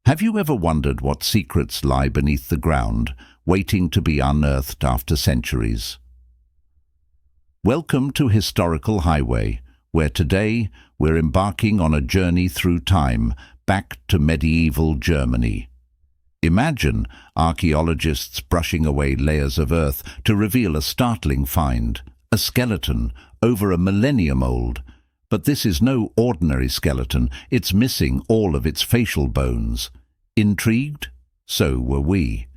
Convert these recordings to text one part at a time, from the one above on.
Have you ever wondered what secrets lie beneath the ground, waiting to be unearthed after centuries? Welcome to Historical Highway, where today we're embarking on a journey through time back to medieval Germany. Imagine archaeologists brushing away layers of earth to reveal a startling find, a skeleton over a millennium old. But this is no ordinary skeleton, it's missing all of its facial bones. Intrigued? So were we.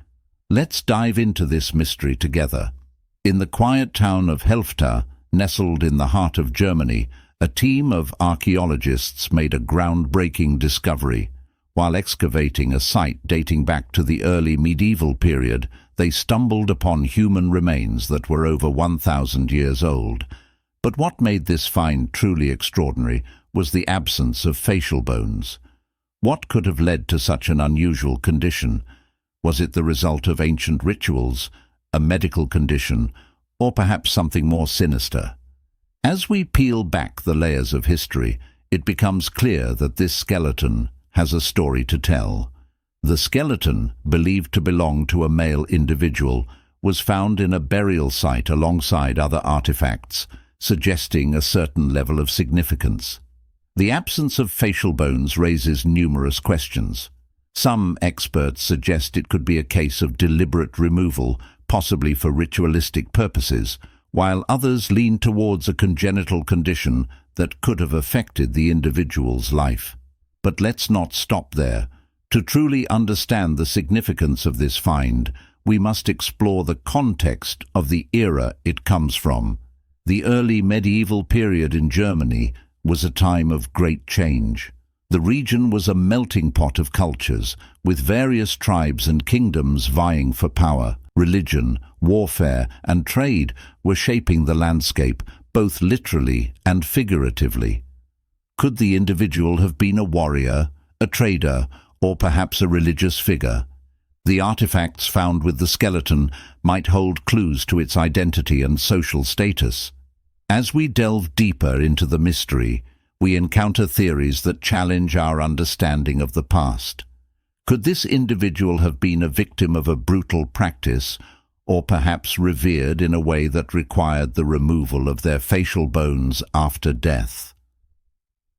Let's dive into this mystery together. In the quiet town of Helfta, nestled in the heart of Germany, a team of archaeologists made a groundbreaking discovery. While excavating a site dating back to the early medieval period, they stumbled upon human remains that were over 1,000 years old. But what made this find truly extraordinary was the absence of facial bones. What could have led to such an unusual condition? Was it the result of ancient rituals, a medical condition, or perhaps something more sinister? As we peel back the layers of history, it becomes clear that this skeleton has a story to tell. The skeleton, believed to belong to a male individual, was found in a burial site alongside other artifacts, suggesting a certain level of significance. The absence of facial bones raises numerous questions. Some experts suggest it could be a case of deliberate removal, possibly for ritualistic purposes, while others lean towards a congenital condition that could have affected the individual's life. But let's not stop there. To truly understand the significance of this find, we must explore the context of the era it comes from. The early medieval period in Germany was a time of great change. The region was a melting pot of cultures, with various tribes and kingdoms vying for power. Religion, warfare, and trade were shaping the landscape, both literally and figuratively. Could the individual have been a warrior, a trader, or perhaps a religious figure? The artifacts found with the skeleton might hold clues to its identity and social status. As we delve deeper into the mystery, we encounter theories that challenge our understanding of the past. Could this individual have been a victim of a brutal practice, or perhaps revered in a way that required the removal of their facial bones after death?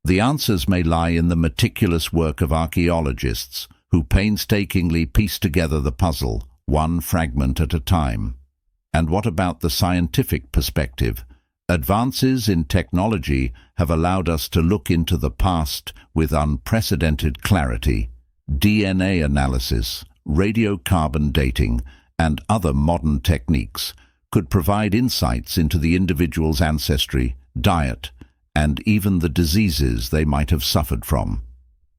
The answers may lie in the meticulous work of archaeologists, who painstakingly piece together the puzzle, one fragment at a time. And what about the scientific perspective? Advances in technology have allowed us to look into the past with unprecedented clarity. DNA analysis, radiocarbon dating, and other modern techniques could provide insights into the individual's ancestry, diet, and even the diseases they might have suffered from.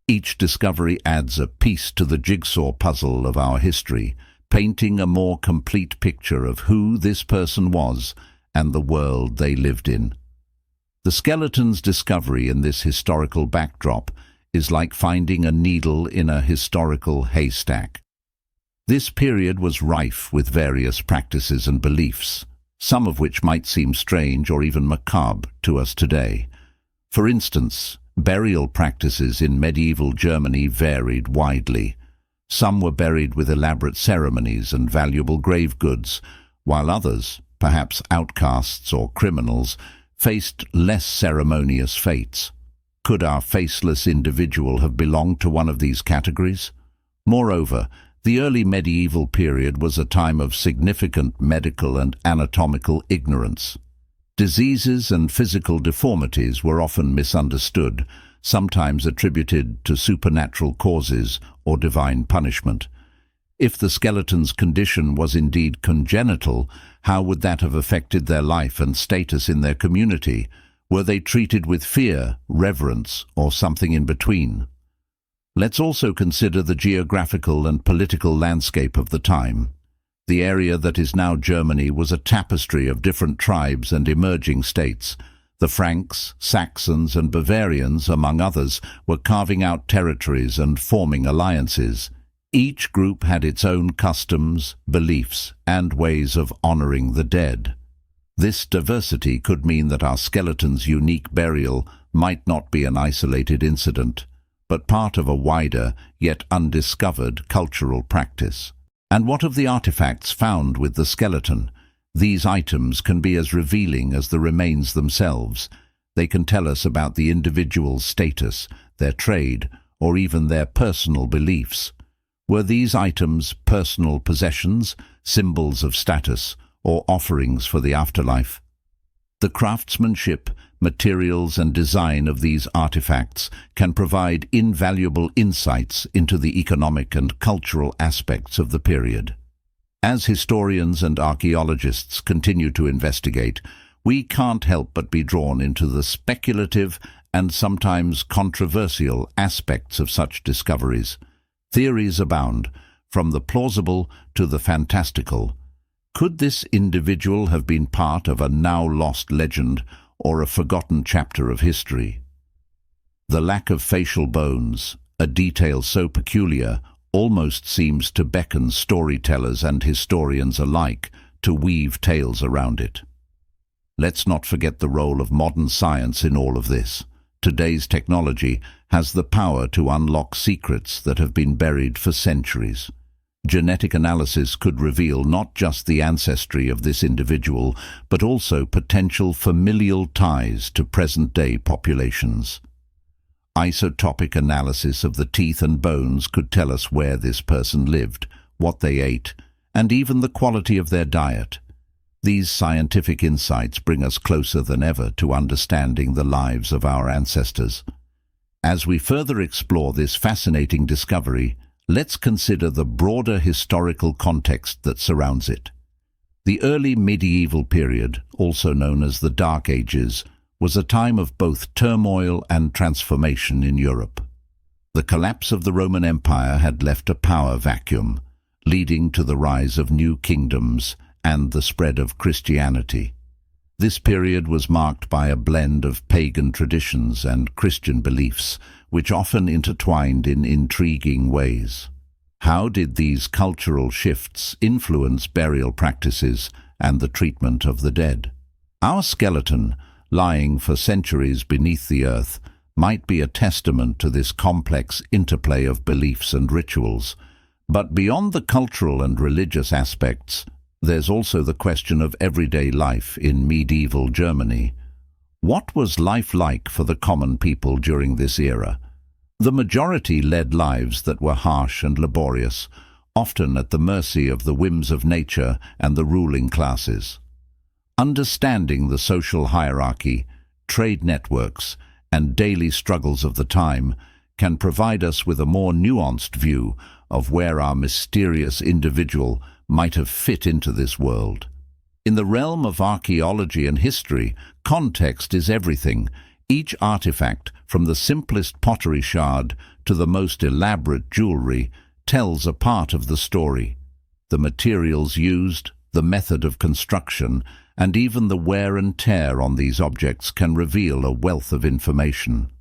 Each discovery adds a piece to the jigsaw puzzle of our history, painting a more complete picture of who this person was and the world they lived in. The skeleton's discovery in this historical backdrop is like finding a needle in a historical haystack. This period was rife with various practices and beliefs, some of which might seem strange or even macabre to us today. For instance, burial practices in medieval Germany varied widely. Some were buried with elaborate ceremonies and valuable grave goods, while others, perhaps outcasts or criminals, faced less ceremonious fates. Could our faceless individual have belonged to one of these categories? Moreover, the early medieval period was a time of significant medical and anatomical ignorance. Diseases and physical deformities were often misunderstood, sometimes attributed to supernatural causes or divine punishment. If the skeleton's condition was indeed congenital, how would that have affected their life and status in their community? Were they treated with fear, reverence, or something in between? Let's also consider the geographical and political landscape of the time. The area that is now Germany was a tapestry of different tribes and emerging states. The Franks, Saxons, and Bavarians, among others, were carving out territories and forming alliances. Each group had its own customs, beliefs, and ways of honoring the dead. This diversity could mean that our skeleton's unique burial might not be an isolated incident, but part of a wider, yet undiscovered cultural practice. And what of the artifacts found with the skeleton? These items can be as revealing as the remains themselves. They can tell us about the individual's status, their trade, or even their personal beliefs. Were these items personal possessions, symbols of status, or offerings for the afterlife? The craftsmanship, materials and design of these artifacts can provide invaluable insights into the economic and cultural aspects of the period. As historians and archaeologists continue to investigate, we can't help but be drawn into the speculative and sometimes controversial aspects of such discoveries. Theories abound, from the plausible to the fantastical. Could this individual have been part of a now-lost legend or a forgotten chapter of history? The lack of facial bones, a detail so peculiar, almost seems to beckon storytellers and historians alike to weave tales around it. Let's not forget the role of modern science in all of this. Today's technology has the power to unlock secrets that have been buried for centuries. Genetic analysis could reveal not just the ancestry of this individual, but also potential familial ties to present-day populations. Isotopic analysis of the teeth and bones could tell us where this person lived, what they ate, and even the quality of their diet. These scientific insights bring us closer than ever to understanding the lives of our ancestors. As we further explore this fascinating discovery, let's consider the broader historical context that surrounds it. The early medieval period, also known as the Dark Ages, was a time of both turmoil and transformation in Europe. The collapse of the Roman Empire had left a power vacuum, leading to the rise of new kingdoms and the spread of Christianity. This period was marked by a blend of pagan traditions and Christian beliefs, which often intertwined in intriguing ways. How did these cultural shifts influence burial practices and the treatment of the dead? Our skeleton, lying for centuries beneath the earth, might be a testament to this complex interplay of beliefs and rituals. But beyond the cultural and religious aspects, there's also the question of everyday life in medieval Germany. What was life like for the common people during this era? The majority led lives that were harsh and laborious, often at the mercy of the whims of nature and the ruling classes. Understanding the social hierarchy, trade networks, and daily struggles of the time can provide us with a more nuanced view of where our mysterious individual might have fit into this world. In the realm of archaeology and history, context is everything. Each artifact, from the simplest pottery shard to the most elaborate jewelry, tells a part of the story. The materials used, the method of construction, and even the wear and tear on these objects can reveal a wealth of information.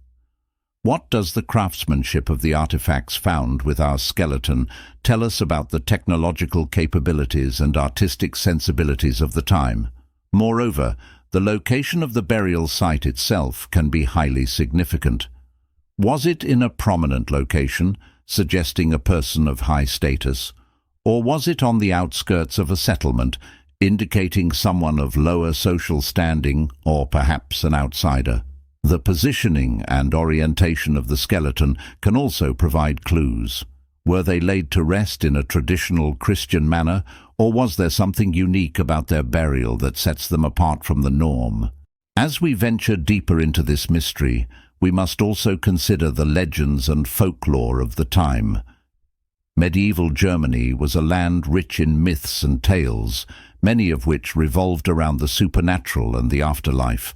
What does the craftsmanship of the artifacts found with our skeleton tell us about the technological capabilities and artistic sensibilities of the time? Moreover, the location of the burial site itself can be highly significant. Was it in a prominent location, suggesting a person of high status, or was it on the outskirts of a settlement, indicating someone of lower social standing or perhaps an outsider? The positioning and orientation of the skeleton can also provide clues. Were they laid to rest in a traditional Christian manner, or was there something unique about their burial that sets them apart from the norm? As we venture deeper into this mystery, we must also consider the legends and folklore of the time. Medieval Germany was a land rich in myths and tales, many of which revolved around the supernatural and the afterlife.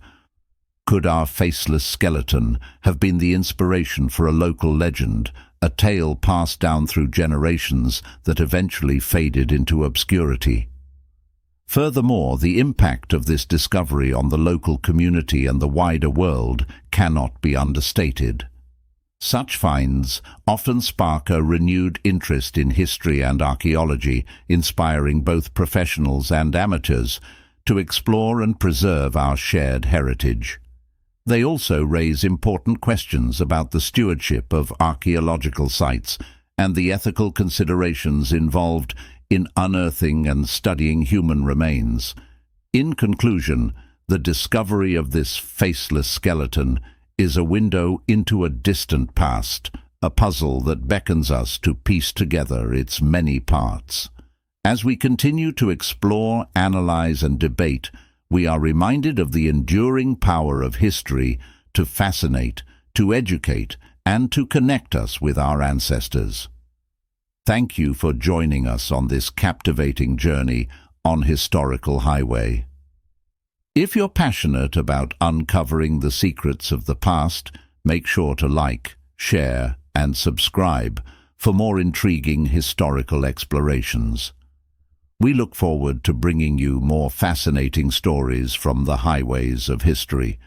Could our faceless skeleton have been the inspiration for a local legend, a tale passed down through generations that eventually faded into obscurity? Furthermore, the impact of this discovery on the local community and the wider world cannot be understated. Such finds often spark a renewed interest in history and archaeology, inspiring both professionals and amateurs to explore and preserve our shared heritage. They also raise important questions about the stewardship of archaeological sites and the ethical considerations involved in unearthing and studying human remains. In conclusion, the discovery of this faceless skeleton is a window into a distant past, a puzzle that beckons us to piece together its many parts. As we continue to explore, analyze, and debate, we are reminded of the enduring power of history to fascinate, to educate, and to connect us with our ancestors. Thank you for joining us on this captivating journey on Historical Highway. If you're passionate about uncovering the secrets of the past, make sure to like, share, and subscribe for more intriguing historical explorations. We look forward to bringing you more fascinating stories from the highways of history.